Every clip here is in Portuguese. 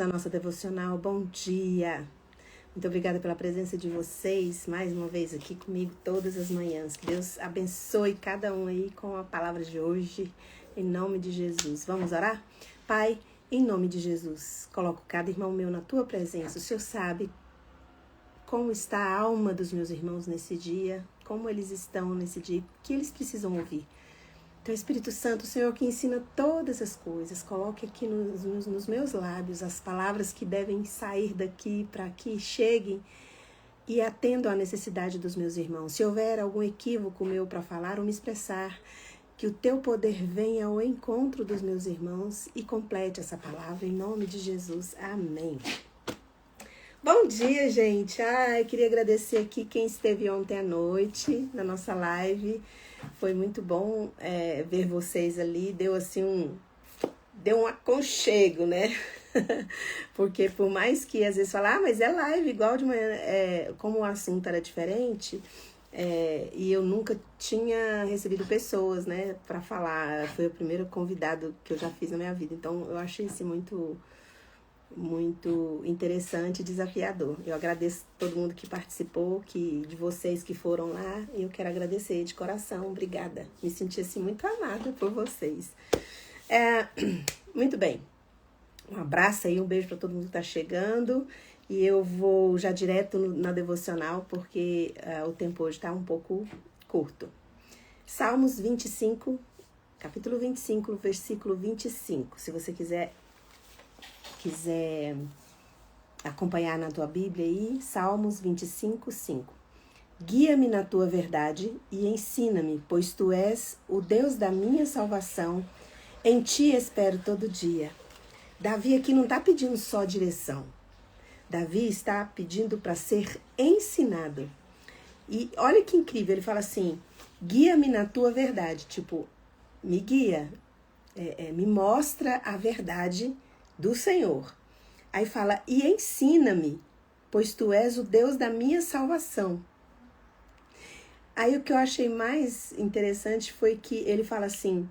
A nossa devocional, bom dia. Muito obrigada pela presença de vocês, mais uma vez aqui comigo todas as manhãs. Que Deus abençoe cada um aí com a palavra de hoje, em nome de Jesus. Vamos orar? Pai, em nome de Jesus, coloco cada irmão meu na tua presença. O Senhor sabe como está a alma dos meus irmãos nesse dia, como eles estão nesse dia, o que eles precisam ouvir. Então, Espírito Santo, o Senhor que ensina todas as coisas, coloque aqui nos meus lábios as palavras que devem sair daqui para que cheguem e atendam à necessidade dos meus irmãos. Se houver algum equívoco meu para falar ou me expressar, que o teu poder venha ao encontro dos meus irmãos e complete essa palavra em nome de Jesus. Amém. Bom dia, gente. Queria agradecer aqui quem esteve ontem à noite na nossa live. Foi muito bom ver vocês ali. Deu assim deu um aconchego, né? Porque por mais que às vezes fala, mas é live igual de manhã, como o assunto era diferente, e eu nunca tinha recebido pessoas, né, para falar. Foi o primeiro convidado que eu já fiz na minha vida. Então eu achei isso muito interessante e desafiador. Eu agradeço todo mundo que participou, de vocês que foram lá, eu quero agradecer de coração, obrigada. Me senti assim muito amada por vocês. Muito bem, um abraço aí, um beijo para todo mundo que está chegando, e eu vou já direto na devocional, porque o tempo hoje está um pouco curto. Salmos 25, capítulo 25, versículo 25, se você quiser acompanhar na tua Bíblia aí, Salmos 25, 5. Guia-me na tua verdade e ensina-me, pois tu és o Deus da minha salvação, em ti espero todo dia. Davi aqui não está pedindo só direção. Davi está pedindo para ser ensinado. E olha que incrível, ele fala assim, guia-me na tua verdade, tipo, me guia, me mostra a verdade do Senhor. Aí fala, e ensina-me, pois tu és o Deus da minha salvação. Aí o que eu achei mais interessante foi que ele fala assim,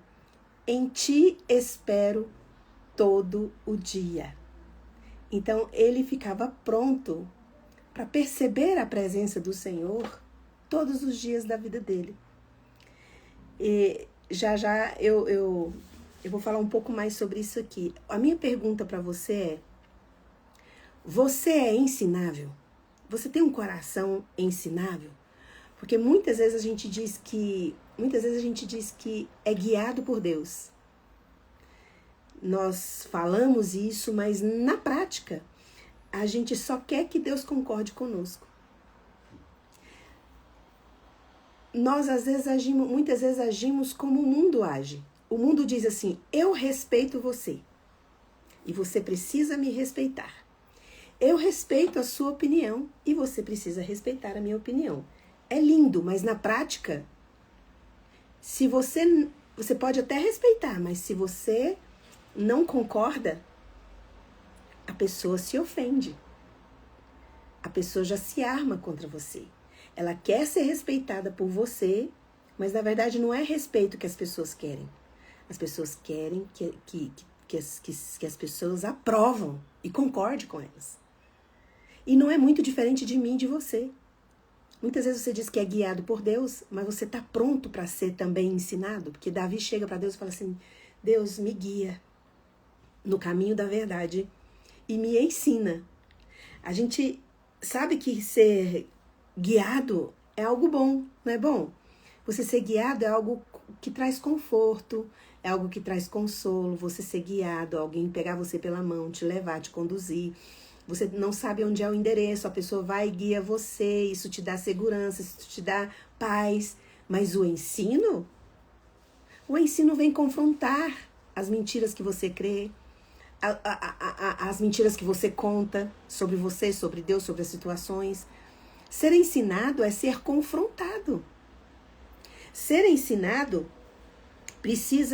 em ti espero todo o dia. Então ele ficava pronto para perceber a presença do Senhor todos os dias da vida dele. E já eu vou falar um pouco mais sobre isso aqui. A minha pergunta para você é ensinável? Você tem um coração ensinável? Porque muitas vezes a gente diz que é guiado por Deus. Nós falamos isso, mas na prática a gente só quer que Deus concorde conosco. Nós muitas vezes agimos como o mundo age. O mundo diz assim, eu respeito você e você precisa me respeitar. Eu respeito a sua opinião e você precisa respeitar a minha opinião. É lindo, mas na prática, se você pode até respeitar, mas se você não concorda, a pessoa se ofende. A pessoa já se arma contra você. Ela quer ser respeitada por você, mas na verdade não é respeito que as pessoas querem. As pessoas querem que as pessoas aprovam e concordem com elas. E não é muito diferente de mim e de você. Muitas vezes você diz que é guiado por Deus, mas você está pronto para ser também ensinado? Porque Davi chega para Deus e fala assim, Deus me guia no caminho da verdade e me ensina. A gente sabe que ser guiado é algo bom, não é bom? Você ser guiado é algo que traz conforto, é algo que traz consolo. Você ser guiado, alguém pegar você pela mão, te levar, te conduzir. Você não sabe onde é o endereço, a pessoa vai e guia você, isso te dá segurança, isso te dá paz. Mas o ensino vem confrontar as mentiras que você crê, as mentiras que você conta sobre você, sobre Deus, sobre as situações. Ser ensinado é ser confrontado. Ser ensinado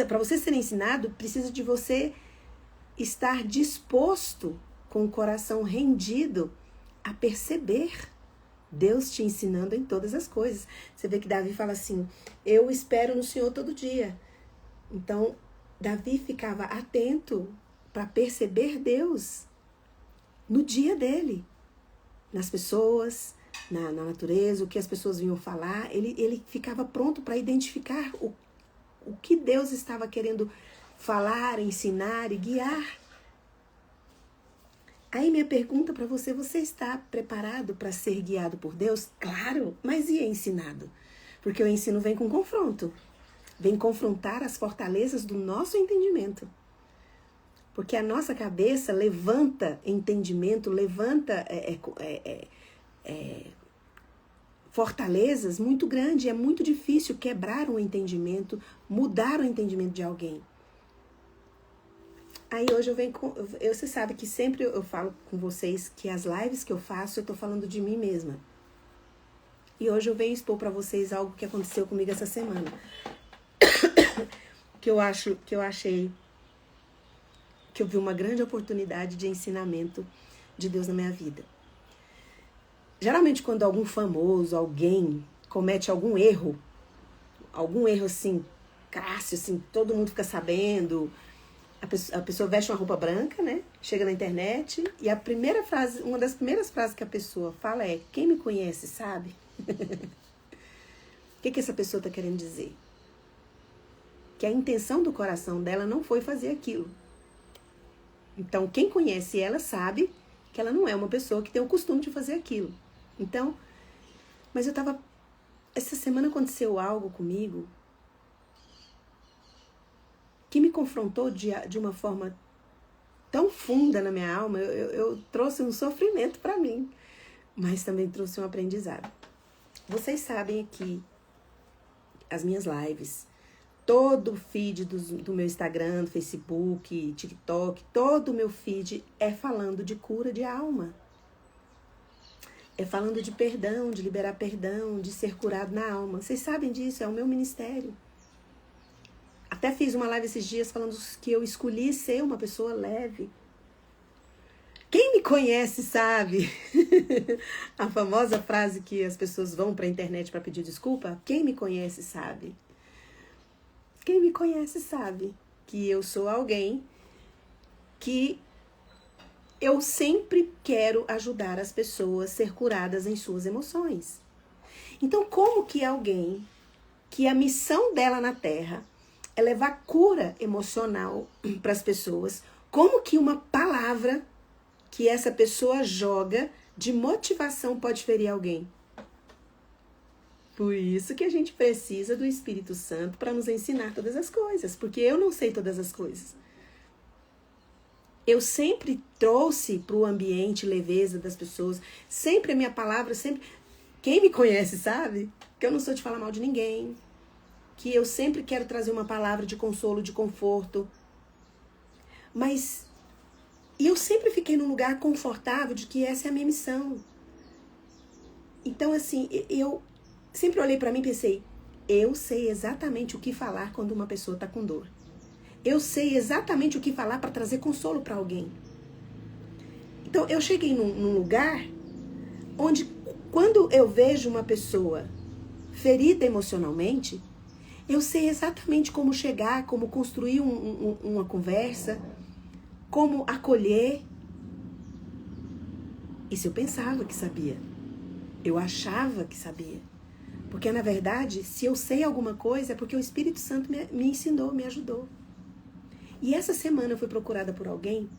para você ser ensinado, precisa de você estar disposto, com o coração rendido, a perceber Deus te ensinando em todas as coisas. Você vê que Davi fala assim, eu espero no Senhor todo dia. Então, Davi ficava atento para perceber Deus no dia dele, nas pessoas, na natureza, o que as pessoas vinham falar. Ele ficava pronto para identificar o que Deus estava querendo falar, ensinar e guiar. Aí minha pergunta para você: você está preparado para ser guiado por Deus? Claro, mas e ensinado? Porque o ensino vem com confronto. Vem confrontar as fortalezas do nosso entendimento. Porque a nossa cabeça levanta entendimento, levanta fortalezas muito grandes. É muito difícil quebrar um entendimento, mudar o entendimento de alguém. Aí hoje eu venho com... Você sabe que sempre eu falo com vocês que as lives que eu faço, eu tô falando de mim mesma. E hoje eu venho expor para vocês algo que aconteceu comigo essa semana. que eu achei que eu vi uma grande oportunidade de ensinamento de Deus na minha vida. Geralmente quando algum famoso, alguém comete algum erro assim, crasso, assim, todo mundo fica sabendo, a pessoa veste uma roupa branca, né? Chega na internet e uma das primeiras frases que a pessoa fala é: quem me conhece sabe? O que essa pessoa está querendo dizer? Que a intenção do coração dela não foi fazer aquilo. Então, quem conhece ela sabe que ela não é uma pessoa que tem o costume de fazer aquilo. Então, mas essa semana aconteceu algo comigo que me confrontou de uma forma tão funda na minha alma. Eu trouxe um sofrimento para mim, mas também trouxe um aprendizado. Vocês sabem aqui, as minhas lives, todo o feed do meu Instagram, do Facebook, TikTok, todo o meu feed é falando de cura de alma. É falando de perdão, de liberar perdão, de ser curado na alma. Vocês sabem disso, é o meu ministério. Até fiz uma live esses dias falando que eu escolhi ser uma pessoa leve. Quem me conhece sabe. A famosa frase que as pessoas vão para a internet para pedir desculpa. Quem me conhece sabe. Quem me conhece sabe que eu sou alguém que eu sempre quero ajudar as pessoas a ser curadas em suas emoções. Então, como que alguém que a missão dela na Terra é levar cura emocional para as pessoas, como que uma palavra que essa pessoa joga de motivação pode ferir alguém? Por isso que a gente precisa do Espírito Santo para nos ensinar todas as coisas, porque eu não sei todas as coisas. Eu sempre trouxe para o ambiente leveza das pessoas, sempre a minha palavra, sempre... Quem me conhece sabe que eu não sou de falar mal de ninguém, que eu sempre quero trazer uma palavra de consolo, de conforto. Mas eu sempre fiquei num lugar confortável de que essa é a minha missão. Então, assim, eu sempre olhei para mim e pensei, eu sei exatamente o que falar quando uma pessoa está com dor. Eu sei exatamente o que falar para trazer consolo para alguém. Então, eu cheguei num lugar onde, quando eu vejo uma pessoa ferida emocionalmente, eu sei exatamente como chegar, como construir uma conversa, como acolher. Isso eu pensava que sabia. Eu achava que sabia. Porque, na verdade, se eu sei alguma coisa, é porque o Espírito Santo me ensinou, me ajudou. E essa semana eu fui procurada por alguém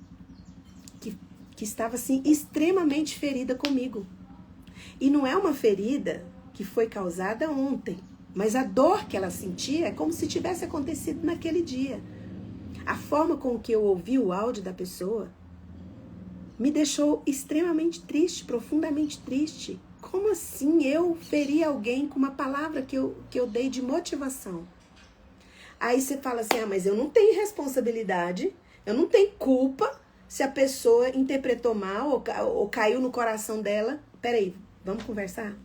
que estava, assim, extremamente ferida comigo. E não é uma ferida que foi causada ontem, mas a dor que ela sentia é como se tivesse acontecido naquele dia. A forma com que eu ouvi o áudio da pessoa me deixou extremamente triste, profundamente triste. Como assim eu feri alguém com uma palavra que eu dei de motivação? Aí você fala assim, mas eu não tenho responsabilidade, eu não tenho culpa se a pessoa interpretou mal ou caiu no coração dela. Peraí, vamos conversar?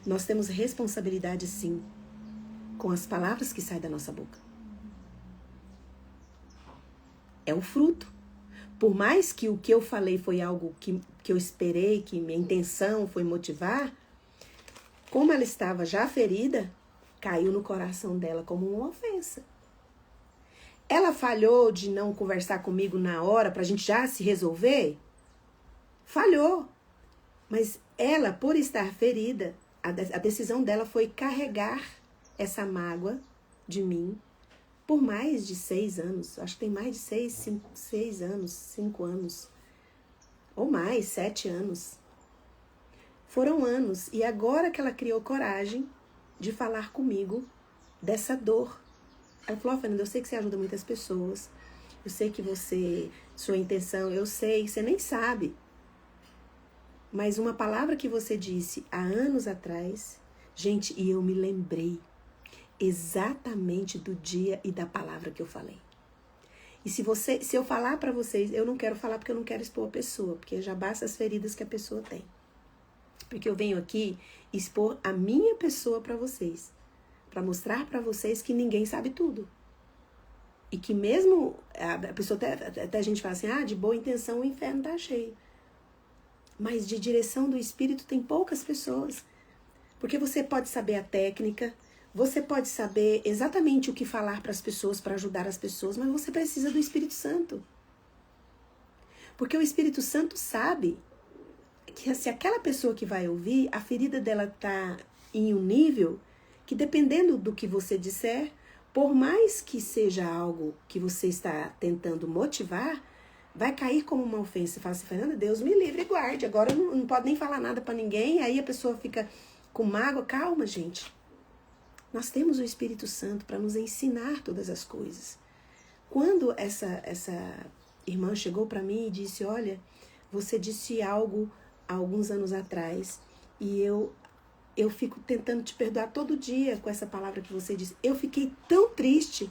Nós temos responsabilidade, sim, com as palavras que saem da nossa boca. É o fruto. Por mais que o que eu falei foi algo que eu esperei, que minha intenção foi motivar, como ela estava já ferida, caiu no coração dela como uma ofensa. Ela falhou de não conversar comigo na hora pra gente já se resolver? Falhou. Mas ela, por estar ferida, a decisão dela foi carregar essa mágoa de mim por mais de 6 anos. Acho que tem mais de 6 anos, 5 anos. Ou mais, 7 anos. Foram anos. E agora que ela criou coragem de falar comigo dessa dor. Ela falou, Fernanda, eu sei que você ajuda muitas pessoas. Eu sei que sua intenção, eu sei, você nem sabe. Mas uma palavra que você disse há anos atrás, gente, e eu me lembrei exatamente do dia e da palavra que eu falei. E se eu falar para vocês, eu não quero falar porque eu não quero expor a pessoa, porque já basta as feridas que a pessoa tem. Porque eu venho aqui expor a minha pessoa para vocês, para mostrar para vocês que ninguém sabe tudo. E que mesmo a pessoa até a gente fala assim, de boa intenção o inferno tá cheio. Mas de direção do Espírito tem poucas pessoas. Porque você pode saber a técnica, você pode saber exatamente o que falar para as pessoas, para ajudar as pessoas, mas você precisa do Espírito Santo. Porque o Espírito Santo sabe que se aquela pessoa que vai ouvir, a ferida dela está em um nível que, dependendo do que você disser, por mais que seja algo que você está tentando motivar, vai cair como uma ofensa. Você fala assim, Fernanda, Deus me livre e guarde. Agora eu não pode nem falar nada para ninguém. Aí a pessoa fica com mágoa. Calma, gente. Nós temos o Espírito Santo para nos ensinar todas as coisas. Quando essa irmã chegou para mim e disse, olha, você disse algo há alguns anos atrás e eu fico tentando te perdoar todo dia com essa palavra que você disse. Eu fiquei tão triste.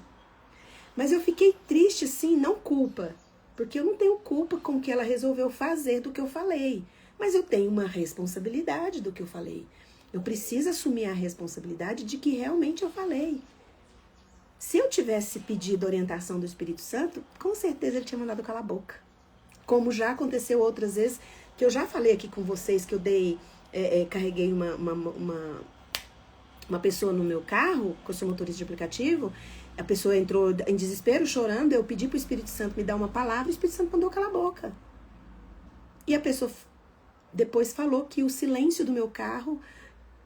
Mas eu fiquei triste, sim, não culpa. Porque eu não tenho culpa com o que ela resolveu fazer do que eu falei. Mas eu tenho uma responsabilidade do que eu falei. Eu preciso assumir a responsabilidade de que realmente eu falei. Se eu tivesse pedido orientação do Espírito Santo, com certeza ele tinha mandado calar a boca. Como já aconteceu outras vezes, que eu já falei aqui com vocês, que eu carreguei uma pessoa no meu carro, que eu sou motorista de aplicativo. A pessoa entrou em desespero, chorando, eu pedi para o Espírito Santo me dar uma palavra, o Espírito Santo mandou calar a boca. E a pessoa depois falou que o silêncio do meu carro,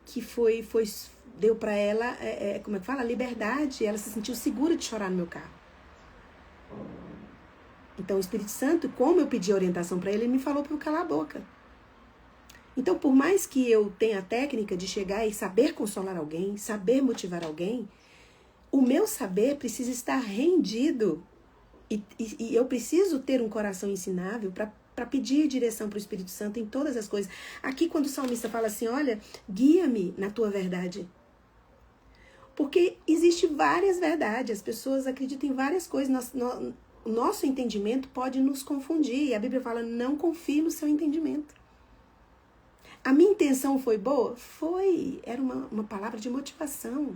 que deu para ela, como é que fala? Liberdade, ela se sentiu segura de chorar no meu carro. Então o Espírito Santo, como eu pedi orientação para ele me falou para eu calar a boca. Então, por mais que eu tenha a técnica de chegar e saber consolar alguém, saber motivar alguém, o meu saber precisa estar rendido e eu preciso ter um coração ensinável para pedir direção para o Espírito Santo em todas as coisas. Aqui, quando o salmista fala assim, olha, guia-me na tua verdade. Porque existe várias verdades, as pessoas acreditam em várias coisas, o nosso entendimento pode nos confundir. E a Bíblia fala, não confie no seu entendimento. A minha intenção foi boa? Foi. Era uma palavra de motivação,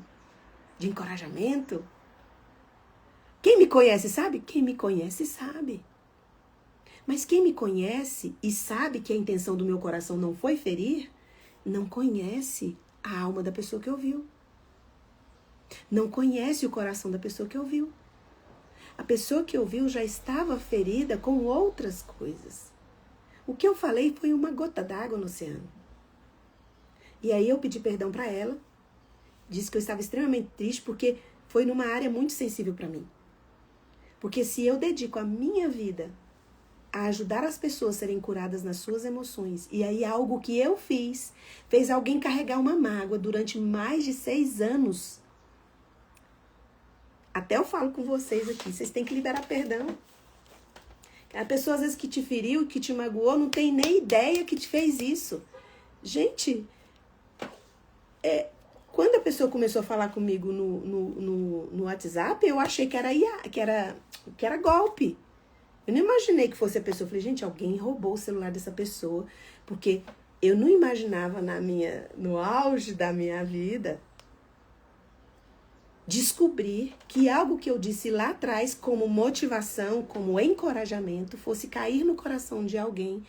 de encorajamento. Quem me conhece sabe? Quem me conhece sabe. Mas quem me conhece e sabe que a intenção do meu coração não foi ferir, não conhece a alma da pessoa que ouviu. Não conhece o coração da pessoa que ouviu. A pessoa que ouviu já estava ferida com outras coisas. O que eu falei foi uma gota d'água no oceano. E aí eu pedi perdão para ela. Disse que eu estava extremamente triste porque foi numa área muito sensível para mim. Porque se eu dedico a minha vida a ajudar as pessoas a serem curadas nas suas emoções, e aí algo que eu fiz, fez alguém carregar uma mágoa durante mais de 6 anos. Até eu falo com vocês aqui, vocês têm que liberar perdão. A pessoa às vezes que te feriu, que te magoou, não tem nem ideia que te fez isso. Gente, quando a pessoa começou a falar comigo no WhatsApp, eu achei que era golpe. Eu não imaginei que fosse a pessoa. Eu falei, gente, alguém roubou o celular dessa pessoa. Porque eu não imaginava no auge da minha vida descobrir que algo que eu disse lá atrás como motivação, como encorajamento, fosse cair no coração de alguém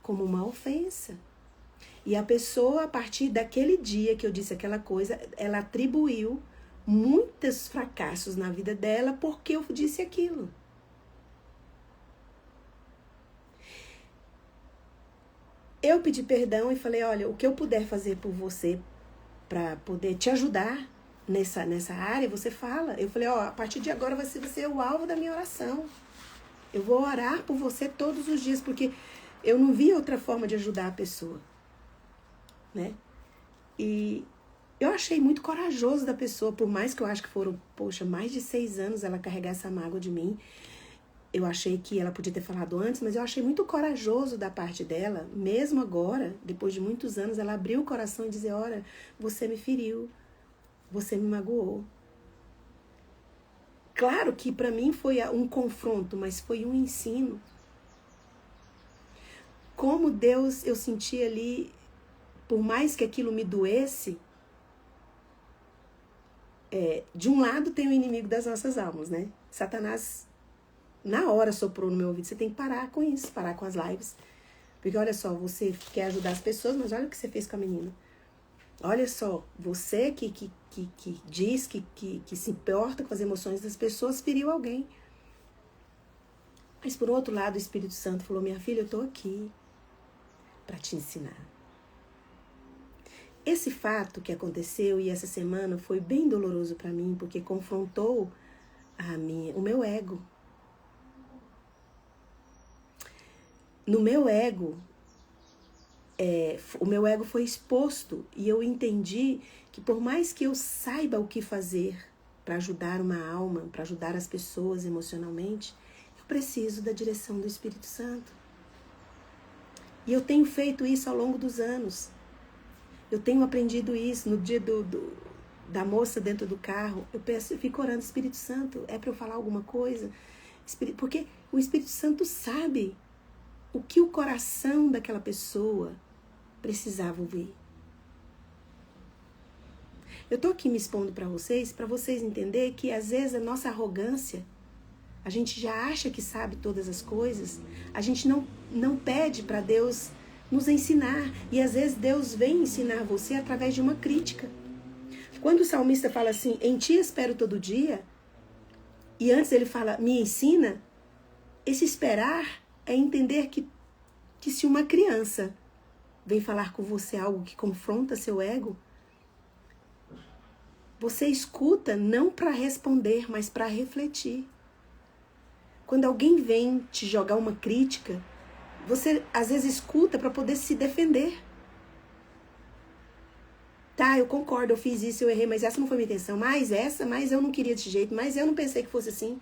como uma ofensa. E a pessoa, a partir daquele dia que eu disse aquela coisa, ela atribuiu muitos fracassos na vida dela porque eu disse aquilo. Eu pedi perdão e falei, olha, o que eu puder fazer por você para poder te ajudar nessa área, você fala. Eu falei, ó, a partir de agora você vai ser o alvo da minha oração. Eu vou orar por você todos os dias, porque eu não vi outra forma de ajudar a pessoa, né? E eu achei muito corajoso da pessoa, por mais que eu acho que foram, mais de 6 anos ela carregar essa mágoa de mim. Eu achei que ela podia ter falado antes, mas eu achei muito corajoso da parte dela, mesmo agora, depois de muitos anos, ela abriu o coração e dizer, olha, você me feriu, você me magoou. Claro que para mim foi um confronto, mas foi um ensino. Como Deus, eu senti ali, por mais que aquilo me doesse, de um lado tem o inimigo das nossas almas, né? Satanás, na hora, soprou no meu ouvido, você tem que parar com isso, parar com as lives. Porque olha só, você quer ajudar as pessoas, mas olha o que você fez com a menina. Olha só, você que diz que se importa com as emoções das pessoas, feriu alguém. Mas por outro lado, o Espírito Santo falou, minha filha, eu estou aqui para te ensinar. Esse fato que aconteceu e essa semana foi bem doloroso para mim, porque confrontou o meu ego. No meu ego, o meu ego foi exposto e eu entendi que por mais que eu saiba o que fazer para ajudar uma alma, para ajudar as pessoas emocionalmente, eu preciso da direção do Espírito Santo. E eu tenho feito isso ao longo dos anos. Eu tenho aprendido isso no dia da moça dentro do carro. Eu fico orando, Espírito Santo, é para eu falar alguma coisa? Porque o Espírito Santo sabe o que o coração daquela pessoa precisava ouvir. Eu estou aqui me expondo para vocês entenderem que às vezes a nossa arrogância, a gente já acha que sabe todas as coisas, a gente não pede para Deus nos ensinar. E às vezes Deus vem ensinar você através de uma crítica. Quando o salmista fala assim, em ti espero todo dia, e antes ele fala, me ensina, esse esperar é entender que se uma criança vem falar com você algo que confronta seu ego, você escuta não para responder, mas para refletir. Quando alguém vem te jogar uma crítica, você às vezes escuta para poder se defender. Tá, eu concordo, eu fiz isso, eu errei, mas essa não foi minha intenção. Mas eu não queria desse jeito, mas eu não pensei que fosse assim.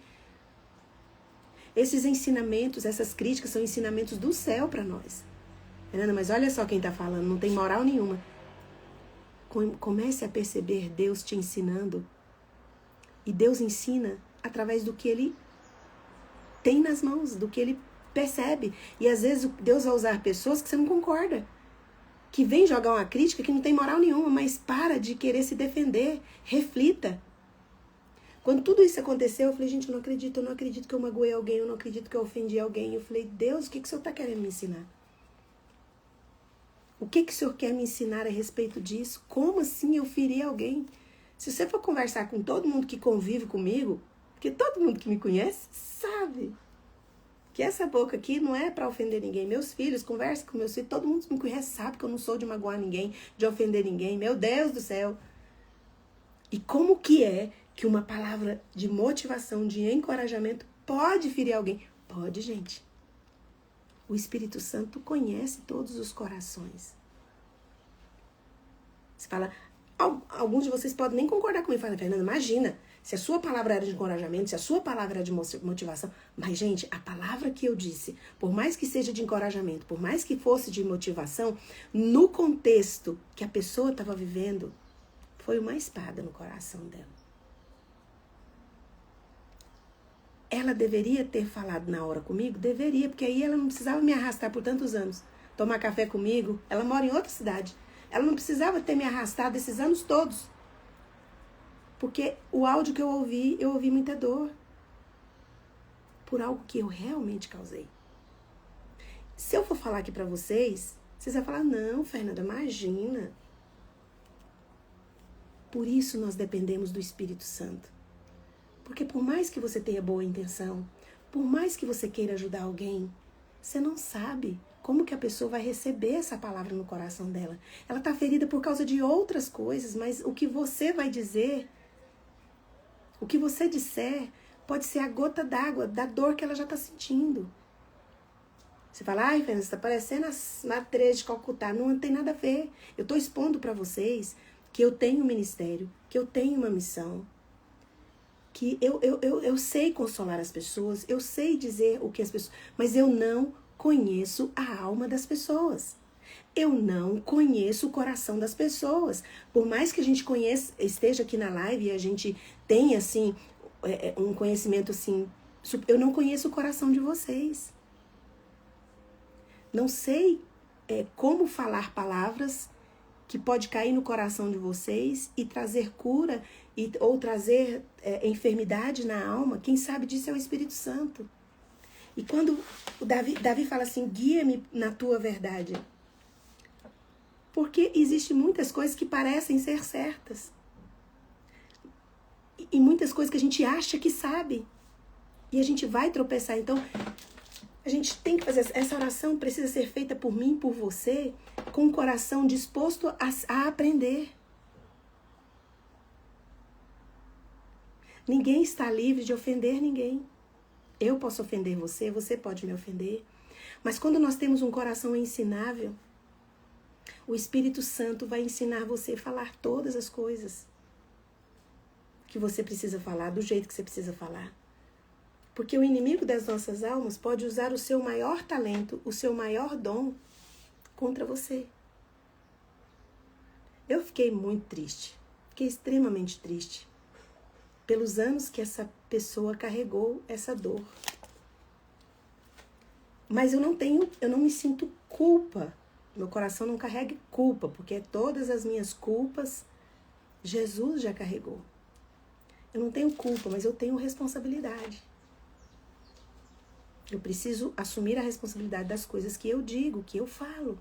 Esses ensinamentos, essas críticas são ensinamentos do céu para nós. Fernanda, mas olha só quem tá falando, não tem moral nenhuma. Comece a perceber Deus te ensinando. E Deus ensina através do que Ele tem nas mãos, do que Ele percebe. E às vezes Deus vai usar pessoas que você não concorda, que vem jogar uma crítica que não tem moral nenhuma, mas para de querer se defender, reflita. Quando tudo isso aconteceu, eu falei, gente, eu não acredito que eu magoei alguém, eu não acredito que eu ofendi alguém. Eu falei, Deus, o que o Senhor está querendo me ensinar? O que o Senhor quer me ensinar a respeito disso? Como assim eu feri alguém? Se você for conversar com todo mundo que convive comigo, porque todo mundo que me conhece sabe que essa boca aqui não é para ofender ninguém. Meus filhos, conversa com meus filhos, todo mundo que me conhece sabe que eu não sou de magoar ninguém, de ofender ninguém. Meu Deus do céu! E como que é que uma palavra de motivação, de encorajamento pode ferir alguém? Pode, gente. O Espírito Santo conhece todos os corações. Você fala, alguns de vocês podem nem concordar comigo. Fala, Fernanda, imagina, se a sua palavra era de encorajamento, se a sua palavra era de motivação. Mas, gente, a palavra que eu disse, por mais que seja de encorajamento, por mais que fosse de motivação, no contexto que a pessoa estava vivendo, foi uma espada no coração dela. Ela deveria ter falado na hora comigo? Deveria, porque aí ela não precisava me arrastar por tantos anos. Tomar café comigo, ela mora em outra cidade. Ela não precisava ter me arrastado esses anos todos. Porque o áudio que eu ouvi muita dor. Por algo que eu realmente causei. Se eu for falar aqui pra vocês vão falar, não, Fernanda, imagina. Por isso nós dependemos do Espírito Santo. Porque por mais que você tenha boa intenção, por mais que você queira ajudar alguém, você não sabe como que a pessoa vai receber essa palavra no coração dela. Ela está ferida por causa de outras coisas, mas o que você vai dizer, o que você disser, pode ser a gota d'água da dor que ela já está sentindo. Você fala, ai, Fernanda, você está parecendo a Teresa de Calcutá. Não tem nada a ver. Eu estou expondo para vocês que eu tenho um ministério, que eu tenho uma missão, que eu sei consolar as pessoas, eu sei dizer o que as pessoas... Mas eu não conheço a alma das pessoas. Eu não conheço o coração das pessoas. Por mais que a gente esteja aqui na live e a gente tenha, assim, um conhecimento, assim... Eu não conheço o coração de vocês. Não sei como falar palavras que pode cair no coração de vocês e trazer cura ou trazer enfermidade na alma. Quem sabe disso é o Espírito Santo. E quando o Davi fala assim, guia-me na tua verdade. Porque existem muitas coisas que parecem ser certas. E muitas coisas que a gente acha que sabe. E a gente vai tropeçar. Então, a gente tem que fazer... Essa oração precisa ser feita por mim, por você, com o coração disposto a aprender. Ninguém está livre de ofender ninguém. Eu posso ofender você, você pode me ofender. Mas quando nós temos um coração ensinável, o Espírito Santo vai ensinar você a falar todas as coisas que você precisa falar, do jeito que você precisa falar. Porque o inimigo das nossas almas pode usar o seu maior talento, o seu maior dom contra você. Eu fiquei muito triste, fiquei extremamente triste pelos anos que essa pessoa carregou essa dor. Mas eu não me sinto culpa. Meu coração não carrega culpa, porque todas as minhas culpas Jesus já carregou. Eu não tenho culpa, mas eu tenho responsabilidade. Eu preciso assumir a responsabilidade das coisas que eu digo, que eu falo.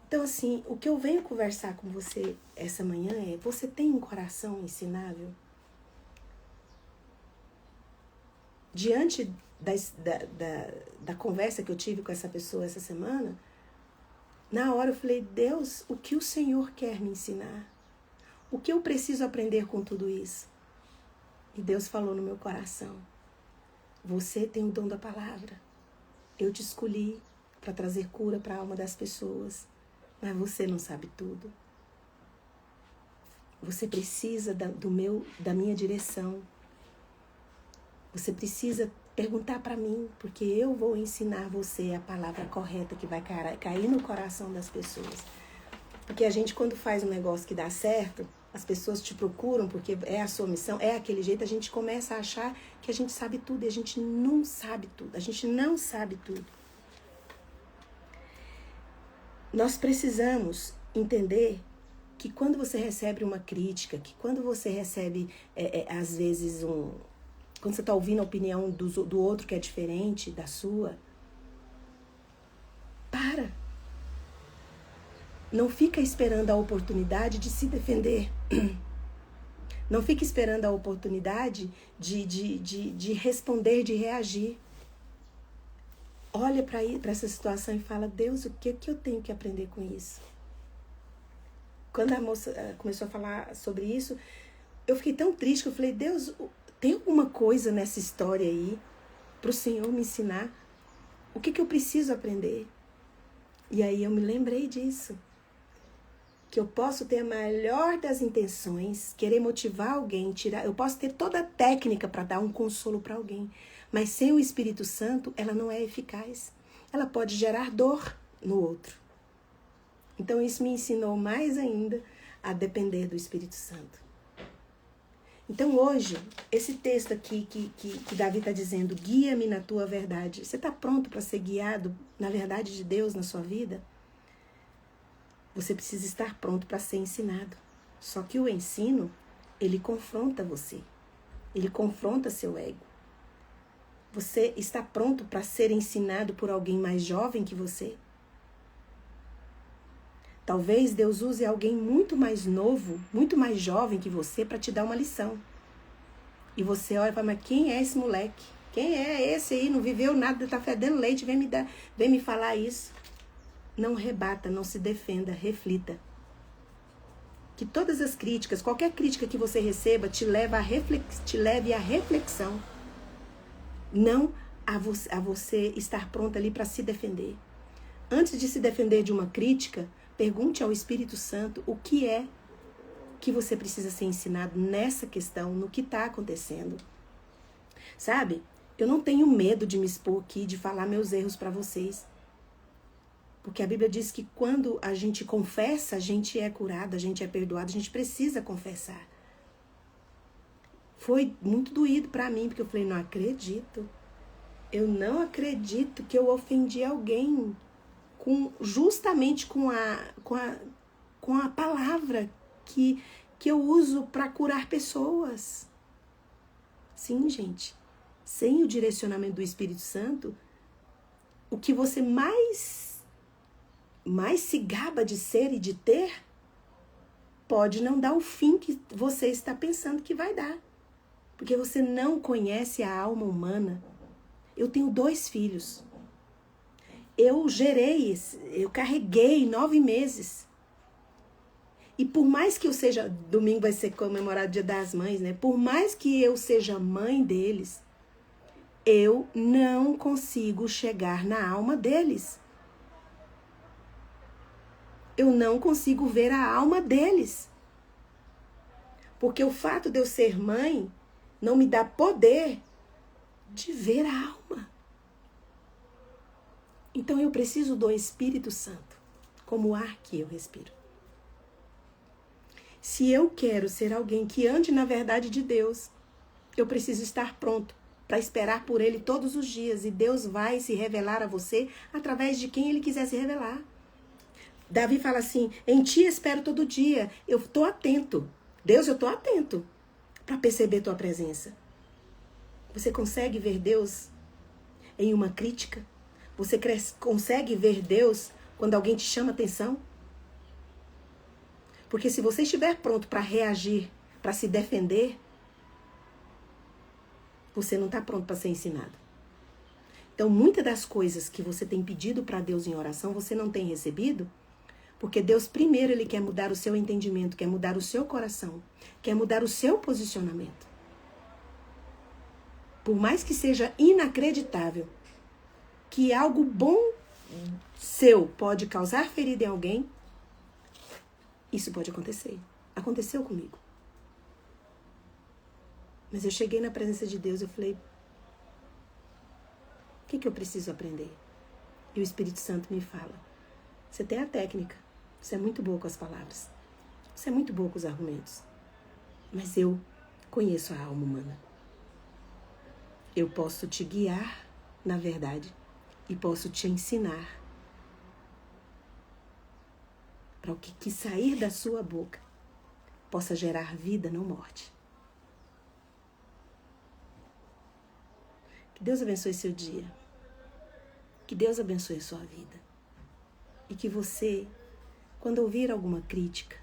Então, assim, o que eu venho conversar com você essa manhã é, você tem um coração ensinável? Diante da conversa que eu tive com essa pessoa essa semana, na hora eu falei, Deus, o que o Senhor quer me ensinar? O que eu preciso aprender com tudo isso? E Deus falou no meu coração, você tem o dom da palavra. Eu te escolhi para trazer cura para a alma das pessoas. Mas você não sabe tudo. Você precisa da minha direção. Você precisa perguntar para mim, porque eu vou ensinar você a palavra correta que vai cair no coração das pessoas. Porque a gente, quando faz um negócio que dá certo, as pessoas te procuram porque é a sua missão, é aquele jeito, a gente começa a achar que a gente sabe tudo e a gente não sabe tudo. A gente não sabe tudo. Nós precisamos entender que quando você recebe uma crítica, que quando você recebe, às vezes, quando você está ouvindo a opinião do outro que é diferente da sua, para. Não fica esperando a oportunidade de se defender. Não fica esperando a oportunidade de responder, de reagir. Olha para essa situação e fala, Deus, o que eu tenho que aprender com isso? Quando a moça começou a falar sobre isso, eu fiquei tão triste que eu falei, Deus, tem alguma coisa nessa história aí para o Senhor me ensinar? O que eu preciso aprender? E aí eu me lembrei disso. Que eu posso ter a melhor das intenções, querer motivar alguém, eu posso ter toda a técnica para dar um consolo para alguém, mas sem o Espírito Santo, ela não é eficaz. Ela pode gerar dor no outro. Então isso me ensinou mais ainda a depender do Espírito Santo. Então hoje, esse texto aqui que Davi está dizendo, guia-me na tua verdade. Você está pronto para ser guiado na verdade de Deus na sua vida? Você precisa estar pronto para ser ensinado. Só que o ensino, ele confronta você. Ele confronta seu ego. Você está pronto para ser ensinado por alguém mais jovem que você? Talvez Deus use alguém muito mais novo, muito mais jovem que você para te dar uma lição. E você olha e fala, mas quem é esse moleque? Quem é esse aí? Não viveu nada, tá fedendo leite, vem me falar isso. Não rebata, não se defenda, reflita. Que todas as críticas, qualquer crítica que você receba, te leve à reflexão. Não a você estar pronta ali para se defender. Antes de se defender de uma crítica, pergunte ao Espírito Santo o que é que você precisa ser ensinado nessa questão, no que está acontecendo. Sabe? Eu não tenho medo de me expor aqui, de falar meus erros para vocês. Porque a Bíblia diz que quando a gente confessa, a gente é curado, a gente é perdoado, a gente precisa confessar. Foi muito doído para mim, porque eu falei, não acredito. Eu não acredito que eu ofendi alguém justamente com a palavra que eu uso para curar pessoas. Sim, gente. Sem o direcionamento do Espírito Santo, o que você mais se gaba de ser e de ter, pode não dar o fim que você está pensando que vai dar. Porque você não conhece a alma humana. Eu tenho 2 filhos. Eu carreguei 9 meses. E por mais que eu seja, domingo vai ser comemorado o Dia das Mães, né? Por mais que eu seja mãe deles, eu não consigo chegar na alma deles. Eu não consigo ver a alma deles. Porque o fato de eu ser mãe não me dá poder de ver a alma. Então eu preciso do Espírito Santo, como o ar que eu respiro. Se eu quero ser alguém que ande na verdade de Deus, eu preciso estar pronto para esperar por Ele todos os dias. E Deus vai se revelar a você através de quem Ele quiser se revelar. Davi fala assim, em ti espero todo dia. Eu estou atento. Deus, eu estou atento para perceber tua presença. Você consegue ver Deus em uma crítica? Você consegue ver Deus quando alguém te chama atenção? Porque se você estiver pronto para reagir, para se defender, você não está pronto para ser ensinado. Então, muitas das coisas que você tem pedido para Deus em oração, você não tem recebido, porque Deus primeiro Ele quer mudar o seu entendimento, quer mudar o seu coração, quer mudar o seu posicionamento. Por mais que seja inacreditável que algo bom seu pode causar ferida em alguém, isso pode acontecer. Aconteceu comigo. Mas eu cheguei na presença de Deus e eu falei, o que eu preciso aprender? E o Espírito Santo me fala, você tem a técnica, você é muito boa com as palavras, você é muito boa com os argumentos, mas eu conheço a alma humana. Eu posso te guiar na verdade e posso te ensinar para o que sair da sua boca possa gerar vida, não morte. Que Deus abençoe seu dia. Que Deus abençoe sua vida. E que você, quando ouvir alguma crítica,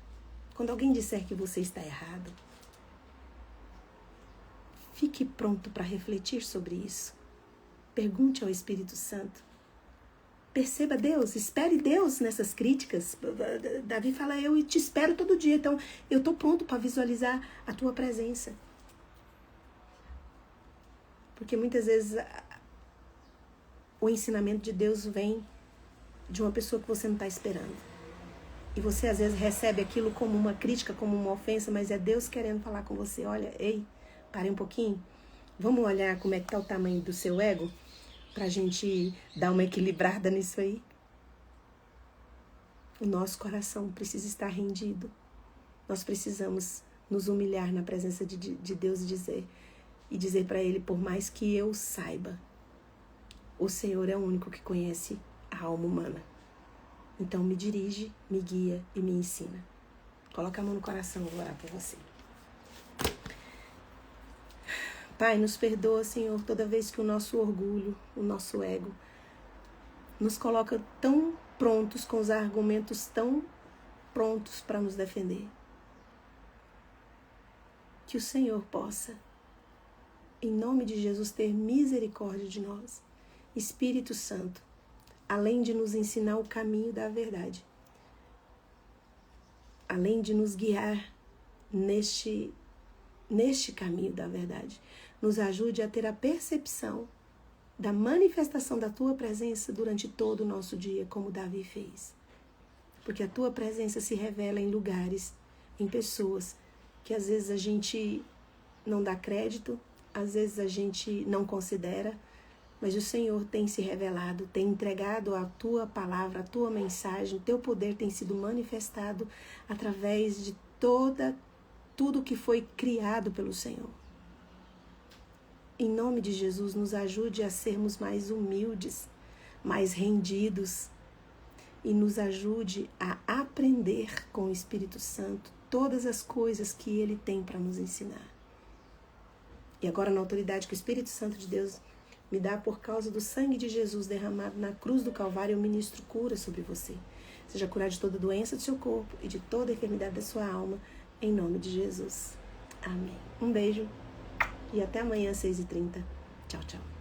quando alguém disser que você está errado, fique pronto para refletir sobre isso. Pergunte ao Espírito Santo. Perceba Deus, espere Deus nessas críticas. Davi fala, eu te espero todo dia, então eu estou pronto para visualizar a tua presença. Porque muitas vezes o ensinamento de Deus vem de uma pessoa que você não está esperando. E você às vezes recebe aquilo como uma crítica, como uma ofensa, mas é Deus querendo falar com você. Olha, ei, pare um pouquinho. Vamos olhar como é que está o tamanho do seu ego? Para a gente dar uma equilibrada nisso aí. O nosso coração precisa estar rendido. Nós precisamos nos humilhar na presença de Deus e dizer para Ele, por mais que eu saiba, o Senhor é o único que conhece a alma humana. Então me dirige, me guia e me ensina. Coloca a mão no coração, eu vou orar por você. Pai, nos perdoa, Senhor, toda vez que o nosso orgulho, o nosso ego, nos coloca tão prontos com os argumentos tão prontos para nos defender. Que o Senhor possa, em nome de Jesus, ter misericórdia de nós. Espírito Santo, além de nos ensinar o caminho da verdade, além de nos guiar neste caminho da verdade, nos ajude a ter a percepção da manifestação da Tua presença durante todo o nosso dia, como Davi fez. Porque a Tua presença se revela em lugares, em pessoas, que às vezes a gente não dá crédito, às vezes a gente não considera, mas o Senhor tem se revelado, tem entregado a Tua palavra, a Tua mensagem, o Teu poder tem sido manifestado através de tudo que foi criado pelo Senhor. Em nome de Jesus, nos ajude a sermos mais humildes, mais rendidos, e nos ajude a aprender com o Espírito Santo todas as coisas que Ele tem para nos ensinar. E agora, na autoridade que o Espírito Santo de Deus me dá por causa do sangue de Jesus derramado na cruz do Calvário, eu ministro cura sobre você. Seja curado de toda doença do seu corpo e de toda enfermidade da sua alma, em nome de Jesus. Amém. Um beijo e até amanhã às 6h30. Tchau, tchau.